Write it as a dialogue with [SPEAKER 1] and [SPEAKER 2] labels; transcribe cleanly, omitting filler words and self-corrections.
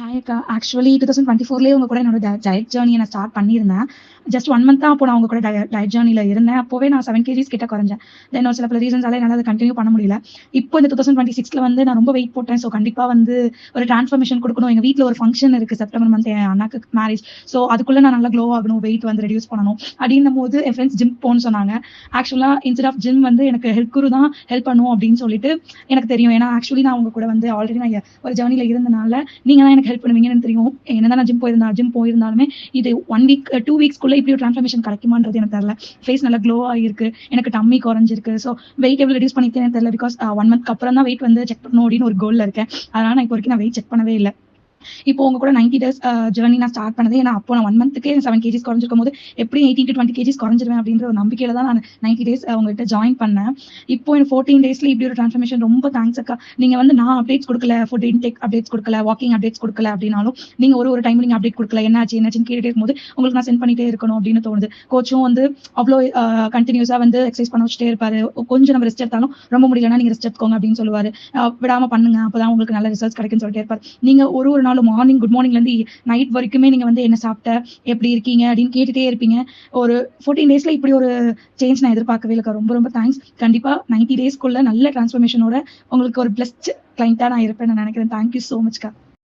[SPEAKER 1] Hi அக்கா. Actually 2024லயே உங்க கூட என்னோட டயட் ஜர்னிய நான் ஸ்டார்ட் பண்ணியிருந்தேன். ஜஸ்ட் 1 மந்த் தான் அப்போ நான் உங்க கூட டயட் ஜர்னில இருந்தேன். அப்போவே நான் 7 கேஜிஸ் கிட்ட குறைஞ்சேன். தென் ஒரு சில பல ரீசன்ஸால என்னால அத கன்டின்யூ பண்ண முடியல. இப்போ இந்த 2026ல வந்து நான் ரொம்ப வெயிட் போட்டேன். ஸோ கண்டிப்பா வந்து ஒரு டிரான்ஸ்ஃபர்மேஷன் குடுக்கணும். எங்க வீட்ல ஒரு ஃபங்ஷன் இருக்கு செப்டம்பர் மந்த் என் அண்ணாக்கு மேரேஜ். ஸோ அதுக்குள்ள நான் நல்லா க்ளோ ஆகணும், வெயிட் வந்து ரெடியூஸ் பண்ணணும். அப்படின்னும்போது என் ஃப்ரெண்ட்ஸ் ஜிம் போன்னு சொன்னாங்க. ஆக்சுவலா இன்ஸ்டெட் ஆஃப் ஜிம் வந்து எனக்கு ஹெல்த் குரு தான் ஹெல்ப் பண்ணும் அப்படின்னு சொல்லிட்டு எனக்கு தெரியும். ஏன்னா ஆக்சுவலி நான் உங்க கூட வந்து ஆல்ரெடி நான் ஒரு ஜர்னில இருந்தனால நீங்க தான் எனக்கு ஹெல்ப் பண்ணுவீங்கன்னு எனக்கு தெரியும். என்னதான் நான் ஜிம் போயிருந்தாலுமே இது 1 வீக் 2 வீக்ஸ்க்குள்ள இப்படி ஒரு டிரான்ஸ்ஃபர்மேஷன் கிடைக்குமான்றது எனக்கு தெரியல. ஃபேஸ் நல்லா க்ளோ ஆகிருக்கு, எனக்கு டம்மி குறைஞ்சிருக்கு. ஸோ வெயிட் எவ்வளவு ரெடியூஸ் பண்ணிருக்கேன்னு தெரியல. பிகாஸ் 1 மந்த்க்கு அப்புறம் தான் வெயிட் வந்து செக் பண்ணணும் அப்படின்னு ஒரு கோல்ல இருக்கேன். அதனால நான் இப்போ வரைக்கும் நான் வெயிட் செக் பண்ணவே இல்லை. இப்போ உங்க கூட 90 டேஸ் ஜர்னி நான் ஸ்டார்ட் பண்ணது. ஏன்னா அப்போ நான் 1 மந்த்துக்கே 7 கேஜிஸ் குறைஞ்சிருக்கும் போது எப்படி 18 to 20 கேஜிஸ் குறைஞ்சிருவேன் அப்படின்ற ஒரு நம்பிக்கையில தான் நான் 90 டேஸ் உங்ககிட்ட ஜாயின் பண்ணேன். இப்போ எனக்கு 14 டேஸ்ல இப்படி ஒரு டிரான்ஸ்ஃபர்மேஷன் ரொம்ப தேங்க்ஸ் அக்கா. நீங்க வந்து நான் அப்டேட்ஸ் கொடுக்கல, ஃபுட் இன்டேக் அப்டேட்ஸ் கொடுக்கல, வாக்கிங் அப்டேட்ஸ் கொடுக்கல அப்படின்னாலும் நீங்க ஒரு டைம் நீங்க அப்டேட் கொடுக்கல, என்னாச்சுன்னு கேட்டுட்டே இருக்கும்போது உங்களுக்கு நான் சென்ட் பண்ணிட்டே இருக்கணும் அப்படின்னு தோணுது. கோச்சும் வந்து அவ்வளோ கண்டினியூஸா வந்து எக்ஸசைஸ் பண்ண வச்சுட்டே இருப்பாரு. கொஞ்சம் நம்ம ரெஸ்ட் எடுத்தாலும் ரொம்ப முடியலன்னா நீங்க ரெஸ்ட் எடுத்துக்கோங்க அப்படின்னு சொல்லுவாரு. விடாம பண்ணுங்க, அப்பதான் உங்களுக்கு நல்ல ரிசல்ட்ஸ் கிடைக்கும்னு சொல்லிட்டே இருப்பாரு. நீங்க ஒரு நாள் மார்னிங் குட் மார்னிங்ல இருந்து நைட் வரைக்குமே நீங்க வந்து என்ன சாப்பிட்ட, எப்படி இருக்கீங்க அப்படின்னு கேட்டுட்டே இருப்பீங்க. ஒரு 14 டேஸ்ல இப்படி ஒரு சேஞ்ச் நான் எதிர்பார்க்கவே இல்லக்கா. ரொம்ப ரொம்ப தேங்க்ஸ். கண்டிப்பா 90 டேஸ்க்குள்ள நல்ல டிரான்ஸ்ஃபர்மேஷனோட உங்களுக்கு ஒரு பெஸ்ட் கிளைண்டா நான் இருப்பேன்னு நினைக்கிறேன். Thank you so மச்க்கா.